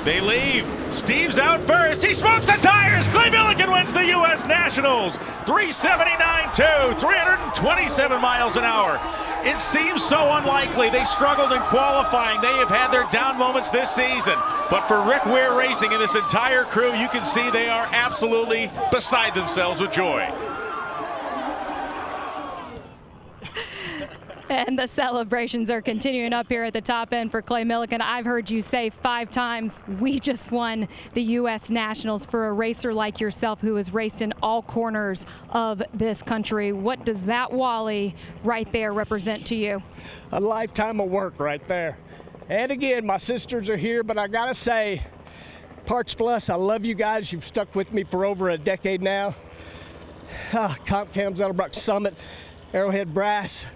They leave. Steve's out first. He smokes the tires. Clay Millican wins the U.S. Nationals. 379.2, 327 miles an hour. It seems so unlikely. They struggled in qualifying. They have had their down moments this season. But for Rick Ware Racing and this entire crew, you can see they are absolutely beside themselves with joy. And the celebrations are continuing up here at the top end for Clay Millican. I've heard you say 5 times, we just won the U.S. Nationals. For a racer like yourself who has raced in all corners of this country, what does that Wally right there represent to you? A lifetime of work right there. And again, my sisters are here, but I gotta say, CompetitionPlus, I love you guys. You've stuck with me for over a decade now. CompCams, Edelbrock Summit, Arrowhead Brass,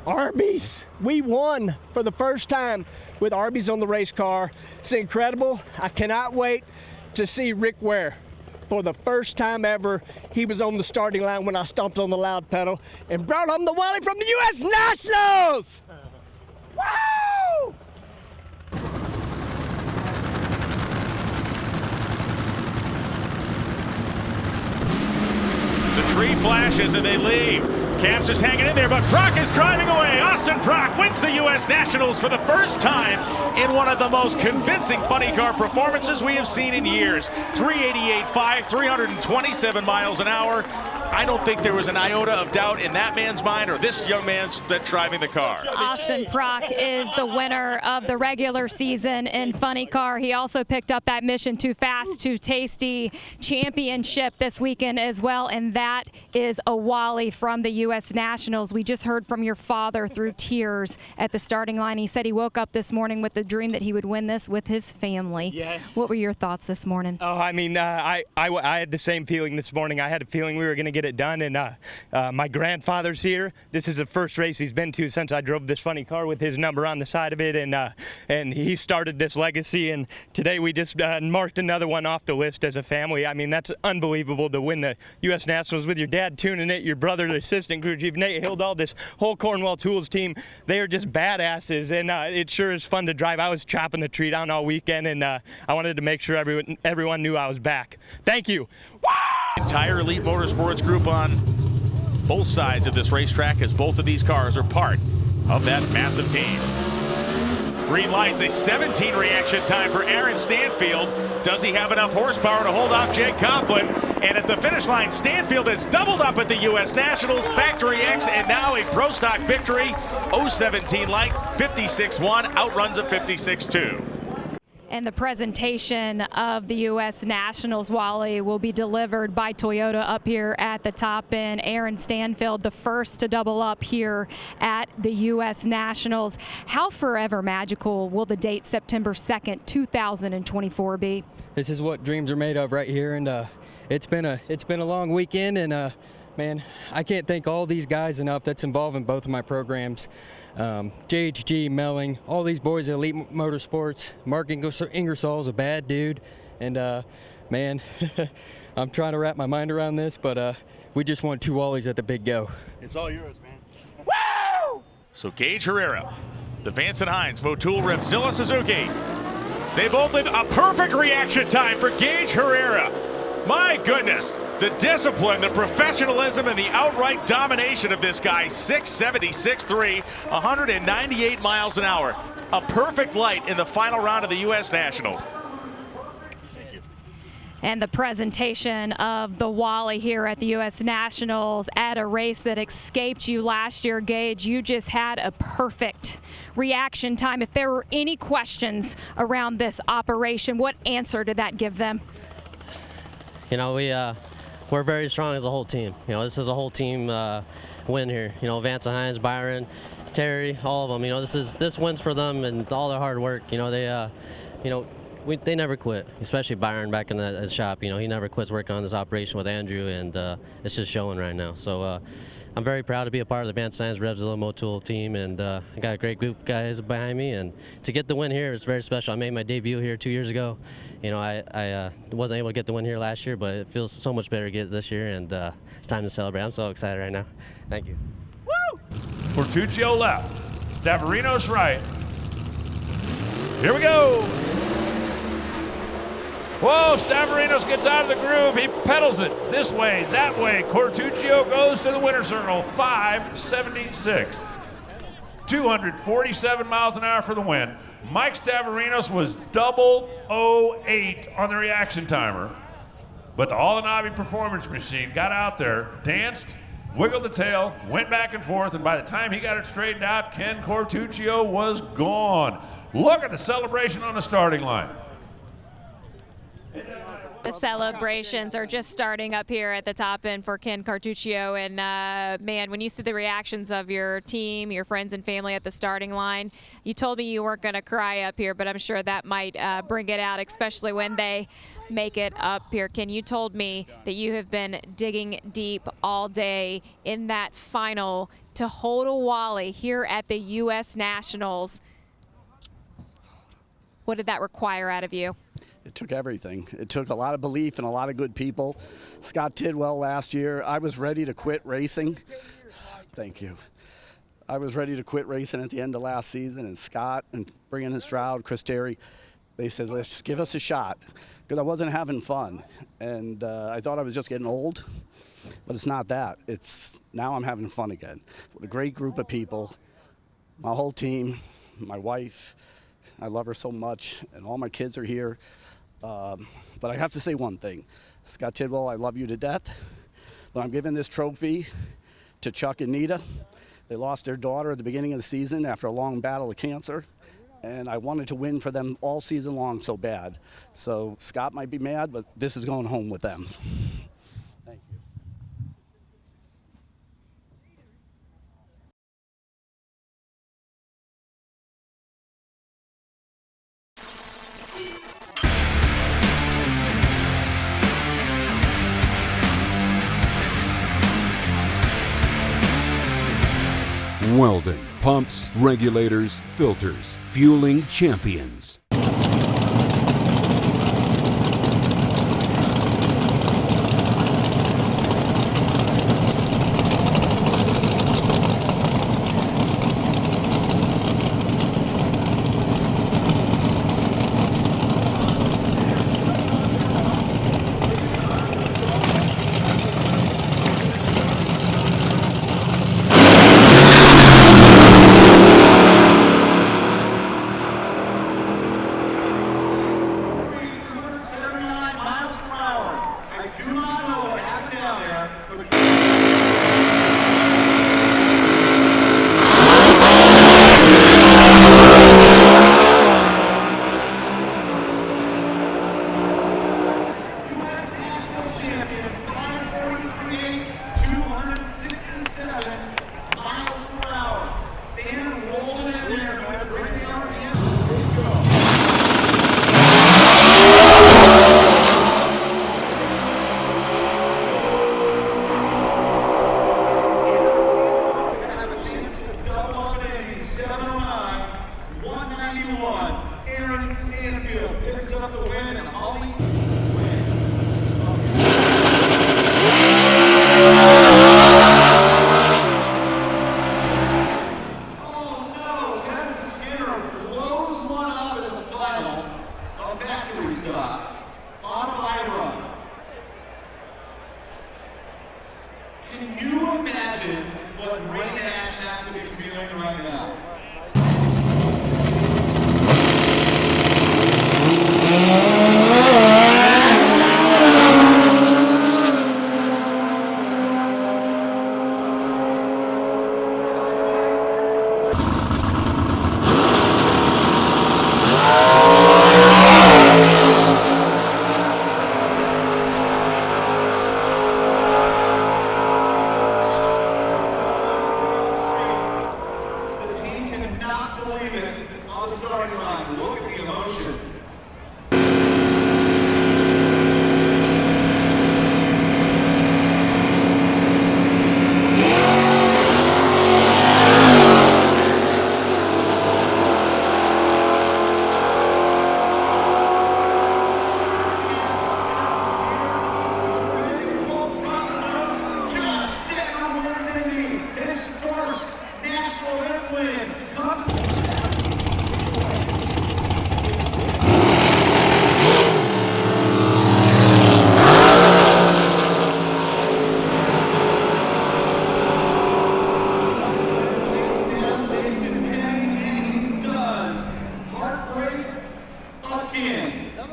Arby's. We won for the first time with Arby's on the race car. It's incredible. I cannot wait to see Rick Ware. For the first time ever, he was on the starting line when I stomped on the loud pedal and brought home the Wally from the U.S. Nationals! Woo! The tree flashes and they leave. Camps is hanging in there, but Prock is driving away. Austin Prock wins the U.S. Nationals for the first time in one of the most convincing funny car performances we have seen in years. 388.5, 327 miles an hour. I don't think there was an iota of doubt in that man's mind or this young man's that's driving the car. Austin Prock is the winner of the regular season in Funny Car. He also picked up that Mission Too Fast, Too Tasty championship this weekend as well, and that is a Wally from the U.S. Nationals. We just heard from your father through tears at the starting line. He said he woke up this morning with the dream that he would win this with his family. Yeah. What were your thoughts this morning? Oh, I mean, I had the same feeling this morning. I had a feeling we were going to get it done, and my grandfather's here. This is the first race he's been to since I drove this funny car with his number on the side of it, and he started this legacy, and today we just marked another one off the list as a family. I mean, that's unbelievable to win the U.S. Nationals with your dad tuning it, your brother, the assistant crew chief, Nate Hildall, this whole Cornwall Tools team. They are just badasses, and it sure is fun to drive. I was chopping the tree down all weekend, and I wanted to make sure everyone knew I was back. Thank you. Woo! Entire Elite Motorsports group on both sides of this racetrack as both of these cars are part of that massive team. Green lights, a 17 reaction time for Aaron Stanfield. Does he have enough horsepower to hold off Jake Coughlin? And at the finish line, Stanfield has doubled up at the U.S. Nationals, Factory X, and now a Pro Stock victory. 017 light, 56.1, outruns a 56.2. And the presentation of the U.S. Nationals, Wally, will be delivered by Toyota up here at the top end. Aaron Stanfield, the first to double up here at the U.S. Nationals. How forever magical will the date September 2nd, 2024 be? This is what dreams are made of right here, and it's been a long weekend, and man, I can't thank all these guys enough that's involved in both of my programs. JHG, Melling, all these boys at Elite Motorsports. Mark Ingersoll's a bad dude, and man, I'm trying to wrap my mind around this, but we just won 2 Wallies at the Big Go. It's all yours, man. Woo! So Gage Herrera, the Vance and Hines Motul Revzilla Suzuki. They both did a perfect reaction time for Gage Herrera. My goodness, the discipline, the professionalism, and the outright domination of this guy. 676.3, 198 miles an hour. A perfect light in the final round of the U.S. Nationals. And the presentation of the Wally here at the U.S. Nationals at a race that escaped you last year. Gage, you just had a perfect reaction time. If there were any questions around this operation, what answer did that give them? You know, we're very strong as a whole team. You know, this is a whole team win here. You know, Vance and Hines, Byron, Terry, all of them. You know, this wins for them and all their hard work. You know, they never quit. Especially Byron back in the shop. You know, he never quits working on this operation with Andrew, and it's just showing right now. So I'm very proud to be a part of the Vance and Hines Revzilla Motul team, and I got a great group of guys behind me, and to get the win here is very special. I made my debut here 2 years ago. You know, I wasn't able to get the win here last year, but it feels so much better to get it this year, and it's time to celebrate. I'm so excited right now. Thank you. Woo! Portuccio left, Staverinos right. Here we go. Whoa, Stavrinos gets out of the groove. He pedals it this way, that way. Cortuccio goes to the winner's circle, 576. 247 miles an hour for the win. Mike Stavrinos was 008 on the reaction timer. But the All the Nobby Performance Machine got out there, danced, wiggled the tail, went back and forth, and by the time he got it straightened out, Ken Cortuccio was gone. Look at the celebration on the starting line. The celebrations are just starting up here at the top end for Ken Cortuccio. And man, when you see the reactions of your team, your friends and family at the starting line, you told me you weren't going to cry up here, but I'm sure that might bring it out, especially when they make it up here. Ken, you told me that you have been digging deep all day in that final to hold a Wally here at the U.S. Nationals. What did that require out of you? It took everything. It took a lot of belief and a lot of good people. Scott Tidwell last year, I was ready to quit racing. Thank you. I was ready to quit racing at the end of last season, and Scott and Brian and Stroud, Chris Terry, they said, let's just give us a shot, because I wasn't having fun. And I thought I was just getting old, but it's not that. It's now I'm having fun again with a great group of people, my whole team, my wife. I love her so much, and all my kids are here. But I have to say one thing. Scott Tidwell, I love you to death, but I'm giving this trophy to Chuck and Nita. They lost their daughter at the beginning of the season after a long battle of cancer, and I wanted to win for them all season long so bad. So Scott might be mad, but this is going home with them. Thank you. Weldon, pumps, regulators, filters, fueling champions.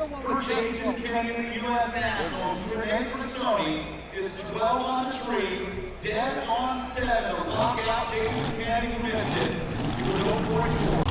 for Jason Kenny, the U.S. Nationals. Renee Brissoni is 12 on the tree, dead on 7 to lock out Jason Kenny, who missed it. He was 0.4.